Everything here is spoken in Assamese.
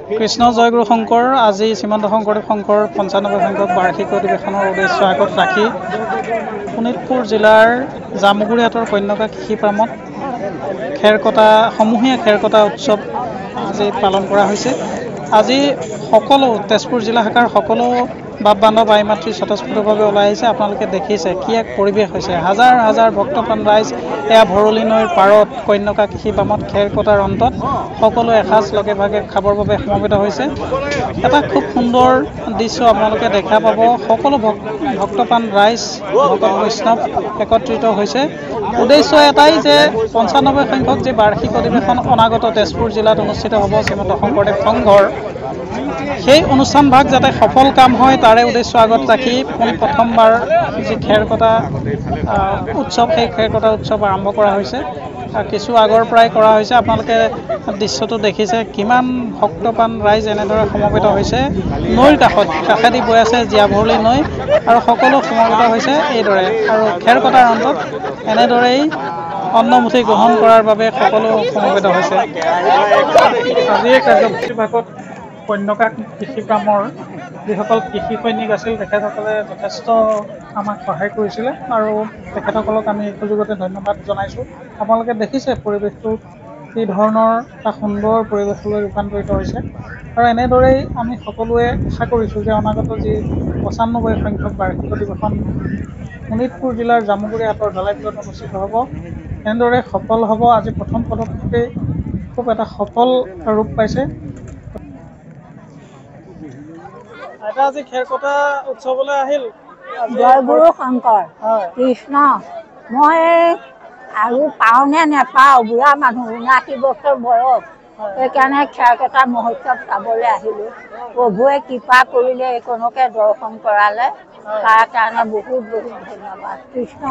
কৃষ্ণ জয়গুৰু শংকৰ আজি শ্ৰীমন্ত শংকৰদেৱ শংকৰ 95 সংখ্যক বাৰ্ষিক অধিৱেশনৰ উদ্দেশ্য আগত ৰাখি শোণিতপুৰ জিলাৰ জামুগুৰিহাটৰ কন্যকা কৃষিফাৰ্মত সমূহীয়া খেৰকটা উৎসৱ আজি পালন কৰা হৈছে। আজি সকলো তেজপুৰ জিলা শাখাৰ সকলো বাপ বান্ধৱ আই মাতৃ স্বতঃস্ফূৰ্তভাৱে ওলাই আহিছে। আপোনালোকে দেখিছে কি এক পৰিৱেশ হৈছে। হাজাৰ হাজাৰ ভক্তপ্ৰাণ ৰাইজ এয়া ভৰলী নৈৰ পাৰত কন্যকা কৃষিফাৰ্মত খেৰ কটাৰ অন্তত সকলো এসাঁজ লগে ভাগে খাবৰ বাবে সমবেত হৈছে। এটা খুব সুন্দৰ দৃশ্য আপোনালোকে দেখা পাব। সকলো ভক্তপ্ৰাণ ৰাইজ ভকত বৈষ্ণৱ একত্ৰিত হৈছে। উদ্দেশ্য এটাই যে 95 সংখ্যক যে বাৰ্ষিক অধিৱেশন অনাগত তেজপুৰ জিলাত অনুষ্ঠিত হ'ব শ্ৰীমন্ত শংকৰদেৱ সংঘৰ, সেই অনুষ্ঠানভাগ যাতে সফল কাম হয় তাৰে উদ্দেশ্য আগত ৰাখি প্ৰথমবাৰ যি খেৰকটা উৎসৱ, সেই খেৰকটা উৎসৱ আৰম্ভ কৰা হৈছে। কিছু আগৰ পৰাই কৰা হৈছে। আপোনালোকে দৃশ্যটো দেখিছে কিমান ভক্তপ্ৰাণ ৰাইজ এনেদৰে সমবেত হৈছে। নৈৰ কাষেদি বৈ আছে জীয়া ভৰলী নৈ আৰু সকলো সমবেত হৈছে এইদৰে। আৰু খেৰকটাৰ অন্তত এনেদৰেই অন্নমুঠি গ্ৰহণ কৰাৰ বাবে সকলো সমবেত হৈছে। আজি এই কাৰ্যসূচীভাগত কন্যকা কৃষিফাৰ্মৰ যিসকল কৃষি সৈনিক আছিল তেখেতসকলে যথেষ্ট আমাক সহায় কৰিছিলে আৰু তেখেতসকলক আমি এই সুযোগতে ধন্যবাদ জনাইছোঁ। আপোনালোকে দেখিছে পৰিৱেশটো কি ধৰণৰ এটা সুন্দৰ পৰিৱেশলৈ ৰূপান্তৰিত হৈছে। আৰু এনেদৰেই আমি সকলোৱে আশা কৰিছোঁ যে অনাগত যি 95 সংখ্যক বাৰ্ষিক অধিৱেশন শোণিতপুৰ জিলাৰ জামুগুৰিহাটৰ ঢলাইপুৰত অনুষ্ঠিত হ'ব, এনেদৰে সফল হ'ব। আজি প্ৰথম পদক্ষেপেই খুব এটা সফল ৰূপ পাইছে। এটা আজি খেৰকটা উৎসৱলৈ আহিল। জয়গুৰু শংকৰ কৃষ্ণ। মই আৰু পাওঁনে নেপাওঁ, বুঢ়া মানুহ 79 বছৰ বয়স, সেইকাৰণে খেৰকটা মহোৎসৱ চাবলৈ আহিলোঁ। প্ৰভুৱে কৃপা কৰিলে এইকণকে দৰ্শন কৰালে, তাৰ কাৰণে বহুত বহুত ধন্যবাদ। কৃষ্ণ।